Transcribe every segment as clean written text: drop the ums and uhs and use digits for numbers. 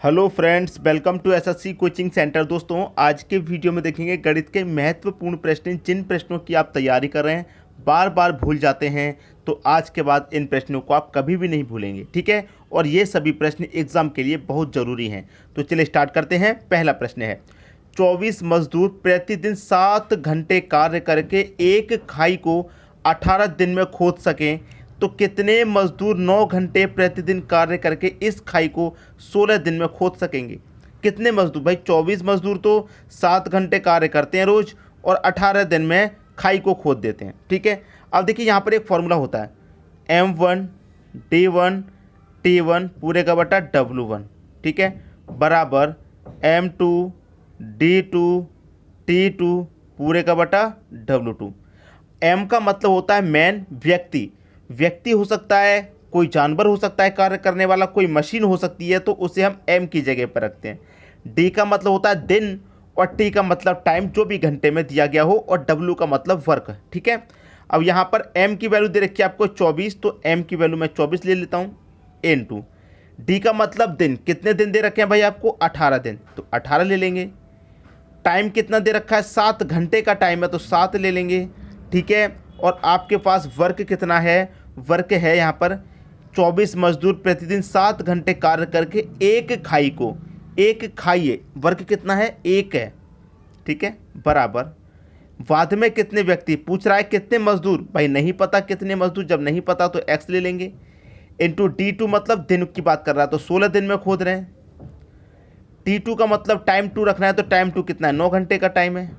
Hello friends, welcome to SSC coaching centre. दोस्तों, आज के वीडियो में देखेंगे गणित के महत्वपूर्ण प्रश्न। जिन प्रश्नों की आप तैयारी कर रहे हैं, बार बार भूल जाते हैं, तो आज के बाद इन प्रश्नों को आप कभी भी नहीं भूलेंगे। ठीक है, और ये सभी प्रश्न एग्जाम के लिए बहुत ज़रूरी हैं। तो चलिए स्टार्ट करते हैं। पहला प्रश्न है, 24 मजदूर प्रतिदिन 7 घंटे कार्य करके एक खाई को 18 दिन में खोद सकें, तो कितने मजदूर 9 घंटे प्रतिदिन कार्य करके इस खाई को 16 दिन में खोद सकेंगे? कितने मजदूर? भाई 24 मजदूर तो 7 घंटे कार्य करते हैं रोज और 18 दिन में खाई को खोद देते हैं। ठीक है, अब देखिए यहाँ पर एक फॉर्मूला होता है, M1 D1 T1 पूरे का बटा W1, ठीक है, बराबर M2 D2 T2 पूरे का बटा W2। M का मतलब होता है मैन, व्यक्ति हो सकता है, कोई जानवर हो सकता है कार्य करने वाला, कोई मशीन हो सकती है, तो उसे हम एम की जगह पर रखते हैं। डी का मतलब होता है दिन, और टी का मतलब टाइम, जो भी घंटे में दिया गया हो, और डब्ल्यू का मतलब वर्क। ठीक है, अब यहाँ पर एम की वैल्यू दे रखी है आपको 24, तो एम की वैल्यू मैं 24 ले लेता हूँ इनटू। डी का मतलब दिन, कितने दिन दे रखे हैं भाई आपको? 18 दिन, तो 18 ले लेंगे। टाइम कितना दे रखा है? 7 घंटे का टाइम है, तो 7 ले लेंगे। ठीक है, और आपके पास वर्क कितना है? वर्क है यहाँ पर 24 मजदूर प्रतिदिन 7 घंटे कार्य करके एक खाई को, एक खाई है, वर्क कितना है? 1 है। ठीक है, बराबर बाद में कितने व्यक्ति पूछ रहा है, कितने मजदूर? भाई नहीं पता कितने मजदूर, जब नहीं पता तो एक्स ले लेंगे, इंटू D2 मतलब दिन की बात कर रहा है, तो 16 दिन में खोद रहे हैं। T2 का मतलब टाइम 2 रखना है, तो टाइम 2 कितना है? 9 घंटे का टाइम है।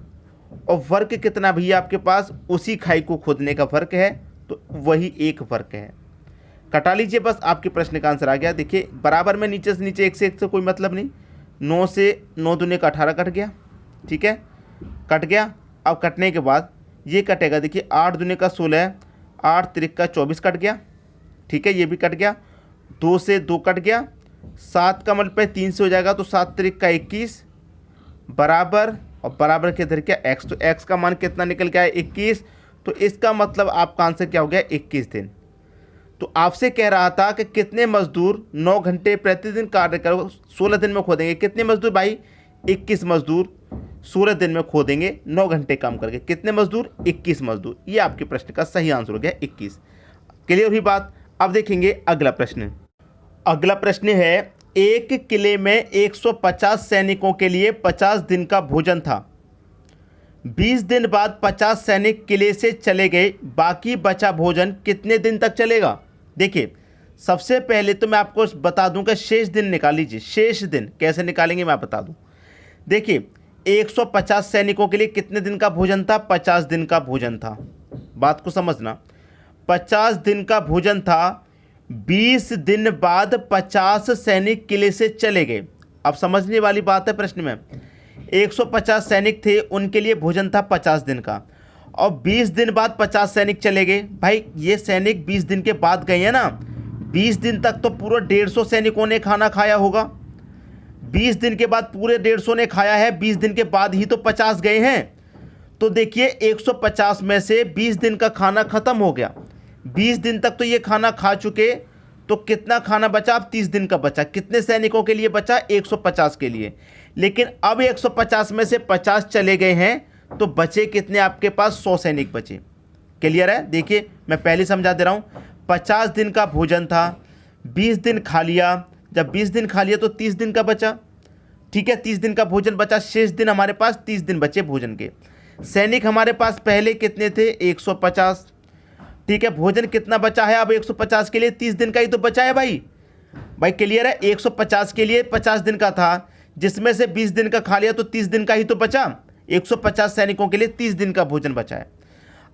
और वर्क कितना भैया आपके पास? उसी खाई को खोदने का वर्क है, तो वही एक वर्क है। कटा लीजिए, बस आपके प्रश्न का आंसर आ गया। देखिए बराबर में नीचे से नीचे, एक से एक से कोई मतलब नहीं। 9 से 9 दूने का 18 कट गया। ठीक है, कट गया। अब कटने के बाद ये कटेगा, देखिए 8 दूने का 16, 8 त्रिक का 24 कट गया। ठीक है, ये भी कट गया। 2 से 2 कट गया। 7 का मल्टीप्लाई 3 से हो जाएगा, तो 7 त्रिक का 21 बराबर, और बराबर के इधर क्या? एक्स, तो एक्स का मान कितना निकल के आया? 21। तो इसका मतलब आपका आंसर क्या हो गया? 21 दिन। तो आपसे कह रहा था कि कितने मजदूर 9 घंटे प्रतिदिन कार्य करो 16 दिन में खोदेंगे। कितने मजदूर भाई? 21 मजदूर 16 दिन में खोदेंगे 9 घंटे काम करके। कितने मजदूर? 21 मजदूर। ये आपके प्रश्न का सही आंसर हो गया 21। क्लियर हुई बात? अब देखेंगे अगला प्रश्न। अगला प्रश्न है, एक किले में 150 सैनिकों के लिए 50 दिन का भोजन था। 20 दिन बाद 50 सैनिक किले से चले गए, बाकी बचा भोजन कितने दिन तक चलेगा? देखिए सबसे पहले तो मैं आपको बता दूं कि शेष दिन निकाल लीजिए। शेष दिन कैसे निकालेंगे मैं बता दूं। देखिए 150 सैनिकों के लिए कितने दिन का भोजन था? 50 दिन का भोजन था। बात को समझना, 50 दिन का भोजन था। 20 दिन बाद 50 सैनिक किले से चले गए। अब समझने वाली बात है प्रश्न में, 150 सैनिक थे, उनके लिए भोजन था 50 दिन का, और 20 दिन बाद 50 सैनिक चले गए। भाई ये सैनिक 20 दिन के बाद गए हैं ना, 20 दिन तक तो पूरा 150 सैनिकों ने खाना खाया होगा। 20 दिन के बाद पूरे 150 ने खाया है, 20 दिन के बाद ही तो 50 गए हैं। तो देखिए 150 में से 20 दिन का खाना खत्म हो गया। 20 दिन तक तो ये खाना खा चुके, तो कितना खाना बचा? अब 30 दिन का बचा। कितने सैनिकों के लिए बचा? 150 के लिए। लेकिन अब 150 में से 50 चले गए हैं, तो बचे कितने आपके पास? 100 सैनिक बचे। क्लियर है? देखिए मैं पहले समझा दे रहा हूँ। 50 दिन का भोजन था, 20 दिन खा लिया। जब 20 दिन खा लिया तो 30 दिन का बचा। ठीक है, 30 दिन का भोजन बचा। शेष दिन हमारे पास 30 दिन बचे भोजन के। सैनिक हमारे पास पहले कितने थे? 150। ठीक है, भोजन कितना बचा है अब 150 के लिए? 30 दिन का ही तो बचा है भाई। क्लियर है? 150 के लिए 50 दिन का था, जिसमें से 20 दिन का खा लिया, तो 30 दिन का ही तो बचा। 150 सैनिकों के लिए 30 दिन का भोजन बचा है।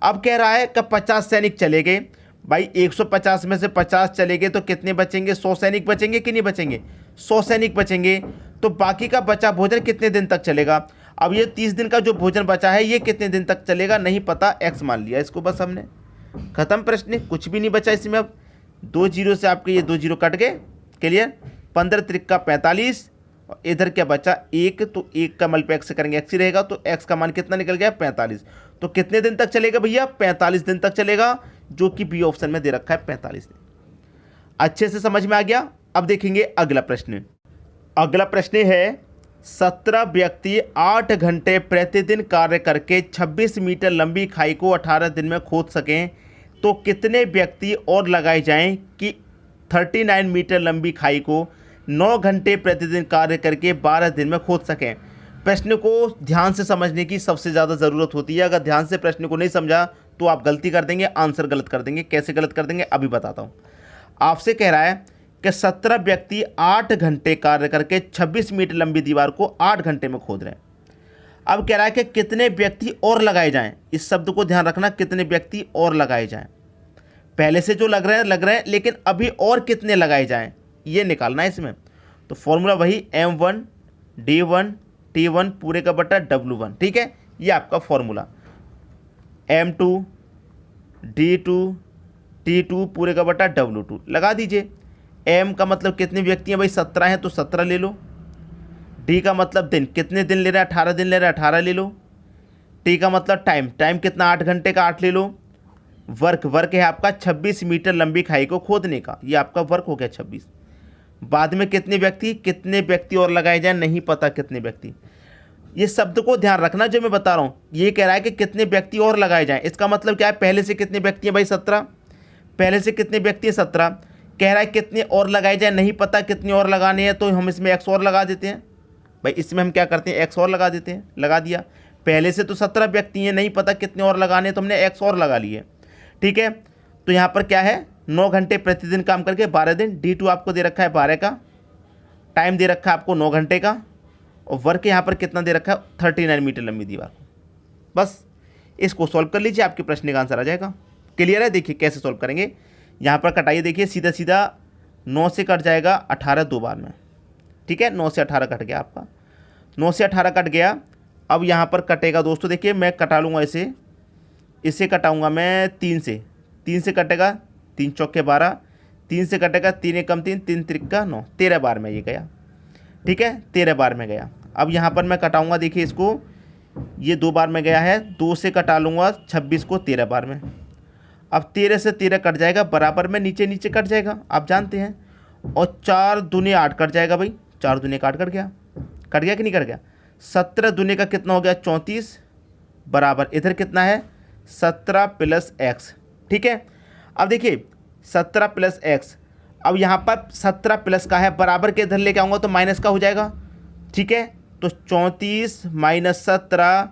अब कह रहा है कि 50 सैनिक चले गए। भाई 150 में से 50 चले गए, तो कितने बचेंगे? 100 सैनिक बचेंगे कि नहीं बचेंगे? 100 सैनिक बचेंगे। तो बाकी का बचा भोजन कितने दिन तक चलेगा? अब ये 30 दिन का जो भोजन बचा है, ये कितने दिन तक चलेगा? नहीं पता, एक्स मान लिया इसको, बस हमने खत्म प्रश्न। कुछ भी नहीं बचा इसमें। अब 2 जीरो से आपके ये 2 जीरो कट गए। क्लियर? 15 त्रिक का 45, और इधर क्या बचा? 1, तो 1 का मल्टीप्लाई एक्स से करेंगे, एक्स ही रहेगा, तो एक्स का मान कितना निकल गया? 45। तो कितने दिन तक चलेगा भैया? 45 दिन तक चलेगा, जो कि बी ऑप्शन में दे रखा है 45 दिन। अच्छे से समझ में आ गया? अब देखेंगे अगला प्रश्न। अगला प्रश्न है 17 व्यक्ति 8 घंटे प्रतिदिन कार्य करके 26 मीटर लंबी खाई को 18 दिन में खोद सकें तो कितने व्यक्ति और लगाए जाएं कि 39 मीटर लंबी खाई को 9 घंटे प्रतिदिन कार्य करके 12 दिन में खोद सकें। प्रश्न को ध्यान से समझने की सबसे ज़्यादा ज़रूरत होती है। अगर ध्यान से प्रश्न को नहीं समझा तो आप गलती कर देंगे, आंसर गलत कर देंगे। कैसे गलत कर देंगे अभी बताता हूँ। आपसे कह रहा है कि 17 व्यक्ति 8 घंटे कार्य करके 26 मीटर लंबी दीवार को 8 घंटे में खोद रहे हैं। अब कह रहा है कि कितने व्यक्ति और लगाए जाएं। इस शब्द को ध्यान रखना, कितने व्यक्ति और लगाए जाएं। पहले से जो लग रहे हैं, लेकिन अभी और कितने लगाए जाएं ये निकालना है इसमें। तो फॉर्मूला वही M1 D1 T1 पूरे का बटा W1, ठीक है। ये आपका फॉर्मूला M2 D2 T2 पूरे का बटा W2 लगा दीजिए। M का मतलब कितने व्यक्ति हैं भाई, 17 हैं तो 17 ले लो। D का मतलब दिन, कितने दिन ले रहा है, 18 दिन ले रहा है, 18 ले लो। T का मतलब टाइम कितना, 8 घंटे का 8 ले लो। वर्क है आपका 26 मीटर लंबी खाई को खोदने का, ये आपका वर्क हो गया 26। बाद में कितने व्यक्ति और लगाए जाए, नहीं पता कितने व्यक्ति। ये शब्द को ध्यान रखना जो मैं बता रहा हूँ। ये कह रहा है कि कितने व्यक्ति और लगाए जाएं, इसका मतलब क्या है, पहले से कितने व्यक्ति हैं भाई 17, पहले से कितने व्यक्ति हैं 17। कह रहा है कितने और लगाए जाए, नहीं पता कितने और लगाने हैं, तो हम इसमें एक्स और लगा देते हैं भाई। इसमें हम क्या करते हैं, एक्स और लगा देते हैं। लगा दिया, पहले से तो 17 व्यक्ति हैं, नहीं पता कितने और लगाने हैं तो हमने एक्स और लगा लिए, ठीक है। तो यहाँ पर क्या है, 9 घंटे प्रतिदिन काम करके 12 दिन। D2 आपको दे रखा है 12 का, टाइम दे रखा है आपको 9 घंटे का, और वर्क यहाँ पर कितना दे रखा है, 39 मीटर लंबी दीवार। बस इसको सॉल्व कर लीजिए, आपके प्रश्न का आंसर आ जाएगा। क्लियर है। देखिए कैसे सॉल्व करेंगे, यहाँ पर कटाइए। देखिए सीधा सीधा 9 से कट जाएगा 18 दो बार में, ठीक है। 9 से 18 कट गया आपका, 9 से 18 कट गया। अब यहाँ पर कटेगा दोस्तों, देखिए मैं कटा लूँगा इसे कटाऊँगा मैं 3 से कटेगा, 3 चौके 12, 3 से कटेगा 3 एकम 3, 3 त्रिका 9, 13 बार में ये गया, ठीक है। 13 बार में गया। अब यहाँ पर मैं कटाऊँगा, देखिए इसको, ये 2 बार में गया है, 2 से कटा लूँगा 26 को 13 बार में। अब 13 से 13 कट जाएगा, बराबर में नीचे कट जाएगा, आप जानते हैं। और 4 दूने 8 कट जाएगा भाई, 4 दूने 8 कट गया कि नहीं कट गया। 17 दूने का कितना हो गया, 34, बराबर इधर कितना है 17 प्लस x, ठीक है। अब देखिए 17 प्लस x, अब यहाँ पर 17 प्लस का है, बराबर के इधर लेके आऊँगा तो माइनस का हो जाएगा, ठीक है। तो 34 माइनस 17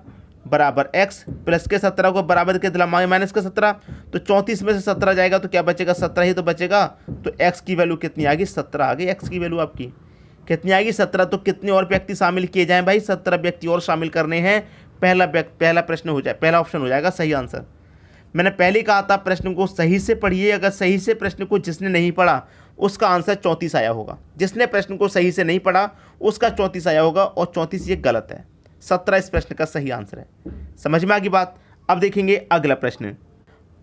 बराबर x, प्लस के 17 को बराबर के इधर माइनस का 17, तो 34 में से 17 जाएगा तो क्या बचेगा, 17 ही तो बचेगा। तो x की वैल्यू कितनी आ गई, 17 आ गई। x की वैल्यू आपकी कितनी आएगी, 17। तो कितने और व्यक्ति शामिल किए जाएं भाई, 17 व्यक्ति और शामिल करने हैं। पहला प्रश्न हो जाए, पहला ऑप्शन हो जाएगा सही आंसर। मैंने पहले ही कहा था प्रश्न को सही से पढ़िए, अगर सही से प्रश्न को जिसने नहीं पढ़ा उसका आंसर 34 आया होगा, जिसने प्रश्न को सही से नहीं पढ़ा उसका 34 आया होगा, और 34 ये गलत है, 17 इस प्रश्न का सही आंसर है। समझ में आ गई बात। अब देखेंगे अगला प्रश्न।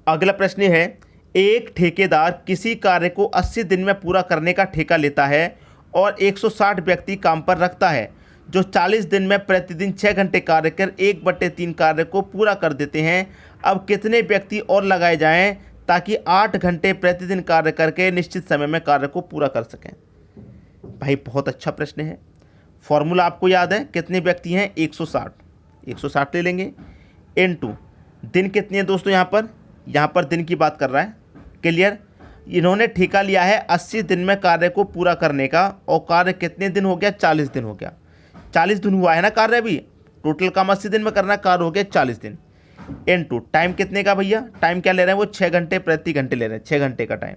अगला प्रश्न है, एक ठेकेदार किसी कार्य को 80 दिन में पूरा करने का ठेका लेता है और 160 व्यक्ति काम पर रखता है, जो 40 दिन में प्रतिदिन 6 घंटे कार्य कर 1/3 कार्य को पूरा कर देते हैं। अब कितने व्यक्ति और लगाए जाएं ताकि 8 घंटे प्रतिदिन कार्य करके निश्चित समय में कार्य को पूरा कर सकें। भाई बहुत अच्छा प्रश्न है। फॉर्मूला आपको याद है, कितने व्यक्ति हैं, 160 ले लेंगे, N2 दिन कितने हैं दोस्तों, यहाँ पर दिन की बात कर रहा है। क्लियर। इन्होंने ठेका लिया है 80 दिन में कार्य को पूरा करने का, और कार्य कितने दिन हो गया, 40 दिन हो गया। 40 दिन हुआ है ना कार्य, अभी टोटल काम 80 दिन में करना, कार्य हो गया 40 दिन। N2 टाइम कितने का भैया, टाइम क्या ले रहे हैं वो 6 घंटे प्रति घंटे ले रहे हैं, 6 घंटे का टाइम।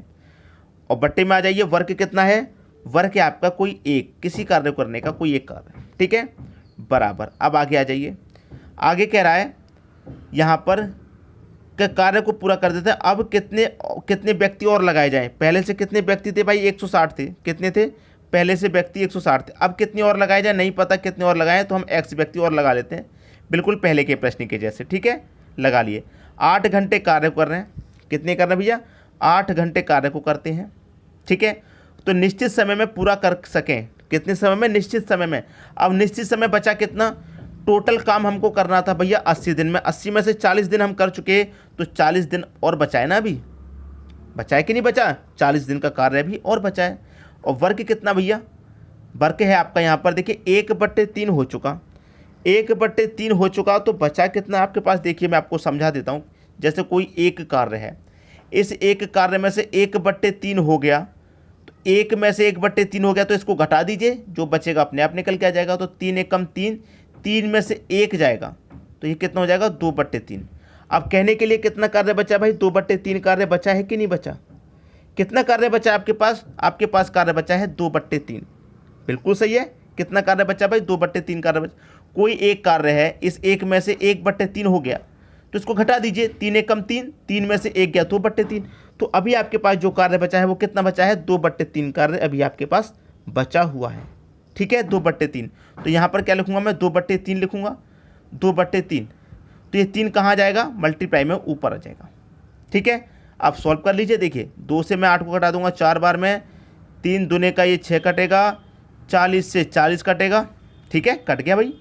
और बट्टे में आ जाइए, वर्क कितना है, वर्क है आपका कोई एक, किसी कार्य करने का कोई एक कार्य, ठीक है, बराबर। अब आगे आ जाइए, आगे कह रहा है यहाँ पर कि कार्य को पूरा कर देते हैं। अब कितने व्यक्ति और लगाए जाएं। पहले से कितने व्यक्ति थे भाई, 160 थे। कितने थे पहले से व्यक्ति, 160 थे। अब कितने और लगाए जाए, नहीं पता कितने और लगाएं, तो हम x व्यक्ति और लगा लेते हैं, बिल्कुल पहले के प्रश्न के जैसे, ठीक है, लगा लिए। 8 घंटे कार्य कर रहे हैं, कितने कर रहे हैं भैया, 8 घंटे कार्य को करते हैं, ठीक है। तो निश्चित समय में पूरा कर सकें, कितने समय में, निश्चित समय में। अब निश्चित समय बचा कितना, टोटल काम हमको करना था भैया 80 दिन में, 80 में से 40 दिन हम कर चुके, तो 40 दिन और बचाए ना, अभी बचाए कि नहीं बचा, 40 दिन का कार्य भी और बचाए। और वर्क कितना भैया, वर्ग है आपका यहाँ पर देखिए 1/3 हो चुका, 1/3 हो चुका, तो बचा कितना आपके पास, देखिए मैं आपको समझा देता हूँ। जैसे कोई एक कार्य है, इस एक कार्य में से 1/3 हो गया, तो एक में से 1/3 हो गया तो इसको घटा दीजिए, जो बचेगा अपने आप निकल के आ जाएगा। तो 3 एकम 3, 3 में से 1 जाएगा तो ये कितना हो जाएगा 2/3। अब कहने के लिए कितना कार्य बचा भाई, 2/3 कार्य बचा है कि नहीं बचा, कितना कार्य बचा है आपके पास, आपके पास कार्य बचा है 2/3। बिल्कुल सही है, कितना कार्य बचा भाई 2/3 कार्य बचा। कोई एक कार्य है, इस एक में से 1/3 हो गया तो इसको घटा दीजिए, 3 एकम 3, 3 में से 1 गया 2/3। तो अभी आपके पास जो कार्य बचा है वो कितना बचा है, 2/3 कार्य अभी आपके पास बचा हुआ है। ठीक है, 2/3। तो यहाँ पर क्या लिखूंगा मैं, 2/3 लिखूंगा, 2/3। तो ये 3 कहाँ जाएगा, मल्टीप्लाई में ऊपर आ जाएगा। ठीक है, आप सॉल्व कर लीजिए। देखिए 2 से मैं 8 को घटा दूंगा 4 बार में, 3 दूने का ये 6 कटेगा, 40 से 40 कटेगा। ठीक है, कट गया भाई,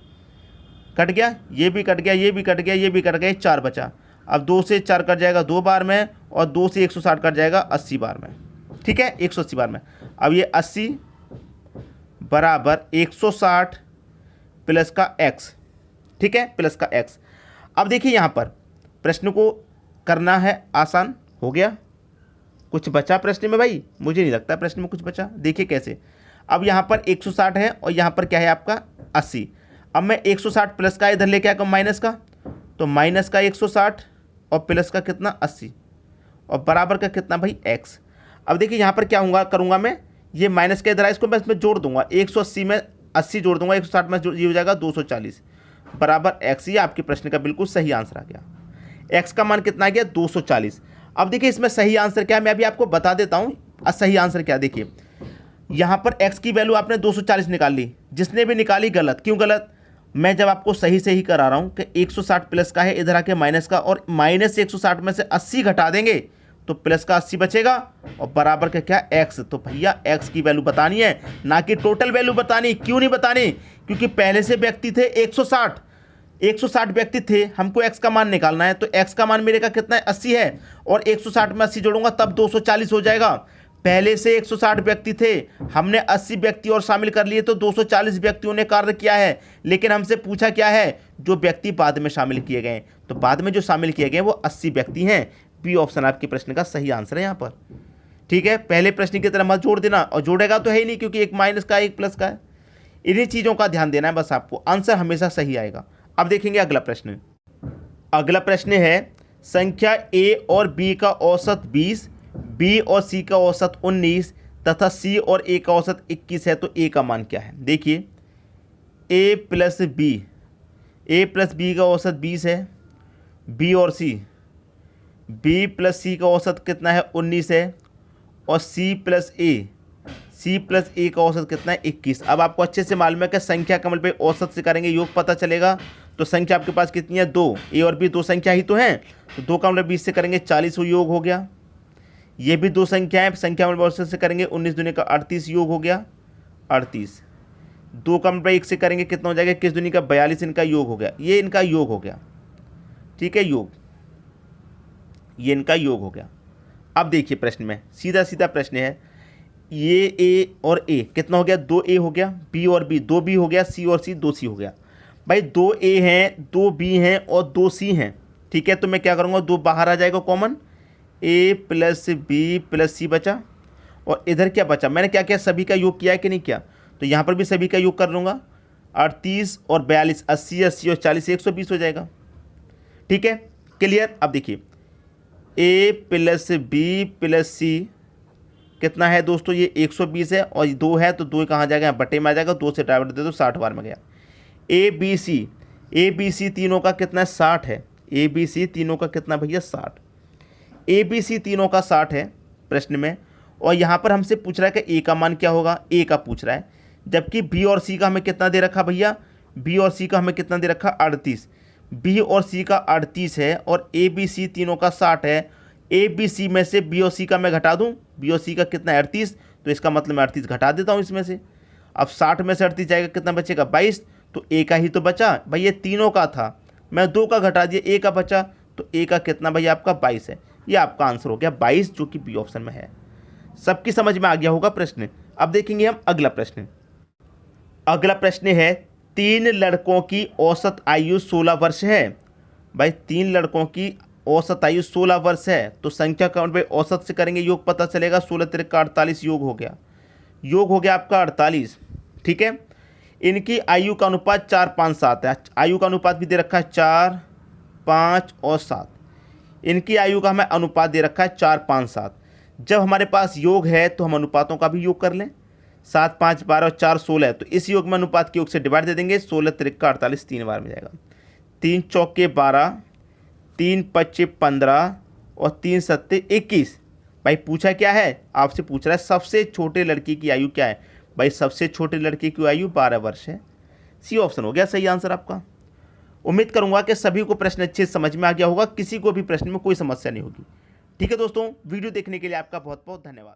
कट गया, ये भी कट गया, ये भी कट गया, ये भी कट गया, 4 बचा। अब 2 से 4 कट जाएगा 2 बार में, और 2 से 160 कट जाएगा 80 बार में। ठीक है, 180 बार में। अब ये 80 बराबर 160 प्लस का x। ठीक है, प्लस का x। अब देखिए यहाँ पर प्रश्न को करना है आसान, हो गया। कुछ बचा प्रश्न में भाई, मुझे नहीं लगता प्रश्न में कुछ बचा। देखिए कैसे, अब यहाँ पर 160 है और यहाँ पर क्या है आपका 80। अब मैं 160 प्लस का इधर लेके आऊँ माइनस का, तो माइनस का 160 और प्लस का कितना 80 और बराबर का कितना भाई x। अब देखिए यहाँ पर क्या होगा, करूँगा मैं, ये माइनस के इधर है, इसको मैं इसमें जोड़ दूंगा, 180 में 80 जोड़ दूंगा, 160 में ये हो जाएगा 240 बराबर x। ये आपके प्रश्न का बिल्कुल सही आंसर आ गया। x का मान कितना आ गया 240। अब देखिए इसमें सही आंसर क्या है, मैं अभी आपको बता देता हूँ सही आंसर क्या। देखिए यहाँ पर x की वैल्यू आपने 240 निकाल ली, जिसने भी निकाली गलत। क्यों गलत, मैं जब आपको सही से ही करा रहा हूँ कि 160 प्लस का है, इधर आके माइनस का, और माइनस 160 में से 80 घटा देंगे तो प्लस का 80 बचेगा और बराबर का क्या x। तो भैया x की वैल्यू बतानी है, ना कि टोटल वैल्यू बतानी। क्यों नहीं बतानी, क्योंकि पहले से व्यक्ति थे 160 व्यक्ति थे, हमको x का मान निकालना है। तो x का मान मेरे का कितना है 80 है, और 160 में 80 जोड़ूंगा तब 240 हो जाएगा। पहले से 160 व्यक्ति थे, हमने 80 व्यक्ति और शामिल कर लिए तो 240 व्यक्तियों ने कार्य किया है। लेकिन हमसे पूछा क्या है, जो व्यक्ति बाद में शामिल किए गए, तो बाद में जो शामिल किए गए वो 80 व्यक्ति हैं। बी ऑप्शन आपके प्रश्न का सही आंसर है यहाँ पर। ठीक है, पहले प्रश्न की तरह मत जोड़ देना, और जोड़ेगा तो है ही नहीं, क्योंकि एक माइनस का एक प्लस का है। इन्हीं चीज़ों का ध्यान देना है बस आपको, आंसर हमेशा सही आएगा। अब देखेंगे अगला प्रश्न। अगला प्रश्न है, संख्या a और b का औसत 20, b और c का औसत 19 तथा c और a का औसत 21 है, तो a का मान क्या है। देखिए a प्लस b का औसत 20 है, b और c, b प्लस c का औसत कितना है 19 है, और c प्लस a का औसत कितना है 21। अब आपको अच्छे से मालूम है कि संख्या कमल पे औसत से करेंगे योग पता चलेगा। तो संख्या आपके पास कितनी है 2, a और b दो संख्या ही तो हैं, तो 2 का मतलब 20 से करेंगे 40 योग हो गया। ये भी दो संख्या है, संख्या मतलब औसत से करेंगे 19 दूनी का 38 योग हो गया 38। 2 का मतलब 1 से करेंगे कितना हो जाएगा 21 दूनी का 42, इनका योग हो गया, ये इनका योग हो गया। ठीक है, योग, ये इनका योग हो गया। अब देखिए प्रश्न में सीधा सीधा प्रश्न है, ये a और a कितना हो गया 2a हो गया, b और b 2b हो गया, c और c 2c हो गया। भाई 2a हैं, 2b हैं और 2c हैं। ठीक है, तो मैं क्या करूँगा, 2 बाहर आ जाएगा common, a plus b plus c बचा, और इधर क्या बचा, मैंने क्या किया सभी का योग किया है कि नहीं किया, तो यहाँ पर भी सभी का योग कर लूँगा। 38 और 42 80 80 और 40 120 हो जाएगा। ठीक है, क्लियर। अब देखिए a plus b plus c कितना है दोस्तों, ये 120 है, और 2 है तो 2 कहाँ जाएगा, बटे में आ जाएगा, 2 से डाइवर्ट दे दो 60 बार में गया। ए बी सी तीनों का कितना 60 है, ए बी सी तीनों का कितना भैया 60, ए बी सी तीनों का 60 है प्रश्न में। और यहाँ पर हमसे पूछ रहा है कि ए का मान क्या होगा, ए का पूछ रहा है, जबकि बी और सी का हमें कितना दे रखा भैया, बी और सी का हमें कितना दे रखा 38, बी और सी का 38 है, और ए बी सी तीनों का 60 है। ए बी सी में से बी और सी का मैं घटा दूं, बी और सी का कितना 38, तो इसका मतलब मैं 38 घटा देता हूं इसमें से। अब 60 में से 38 जाएगा, कितना बचेगा 22, तो ए का ही तो बचा भाई, ये तीनों का था, मैं 2 का घटा दिया, ए का बचा, तो ए का कितना भाई आपका 22 है। ये आपका आंसर हो गया 22, जो कि बी ऑप्शन में है। सबकी समझ में आ गया होगा प्रश्न। अब देखेंगे हम अगला प्रश्न। अगला प्रश्न है 3 लड़कों की औसत आयु 16 वर्ष है। भाई 3 लड़कों की औसत आयु 16 वर्ष है तो संख्या काउंट पे औसत से करेंगे, योग पता चलेगा। 16 तिरका 48 योग हो गया, योग हो गया आपका 48। ठीक है, इनकी आयु का अनुपात 4, 5, 7 है। आयु का अनुपात भी दे रखा है 4, 5 और 7। इनकी आयु का हमें अनुपात दे रखा है 4, 5, 7। जब हमारे पास योग है तो हम अनुपातों का भी योग कर लें। 7, 5, 12 और 4, 16 है तो इस योग में अनुपात के योग से डिवाइड दे देंगे। 16 तिरका 48 3 बार में जाएगा। 3 चौके 12, 3 पच्चे 15 और 3 सत्ते 21। भाई पूछा क्या है, आपसे पूछ रहा है सबसे छोटे लड़की की आयु क्या है। भाई सबसे छोटे लड़की की आयु 12 वर्ष है। सी ऑप्शन हो गया सही आंसर आपका। उम्मीद करूंगा कि सभी को प्रश्न अच्छे से समझ में आ गया होगा, किसी को भी प्रश्न में कोई समस्या नहीं होगी। ठीक है दोस्तों, वीडियो देखने के लिए आपका बहुत बहुत धन्यवाद।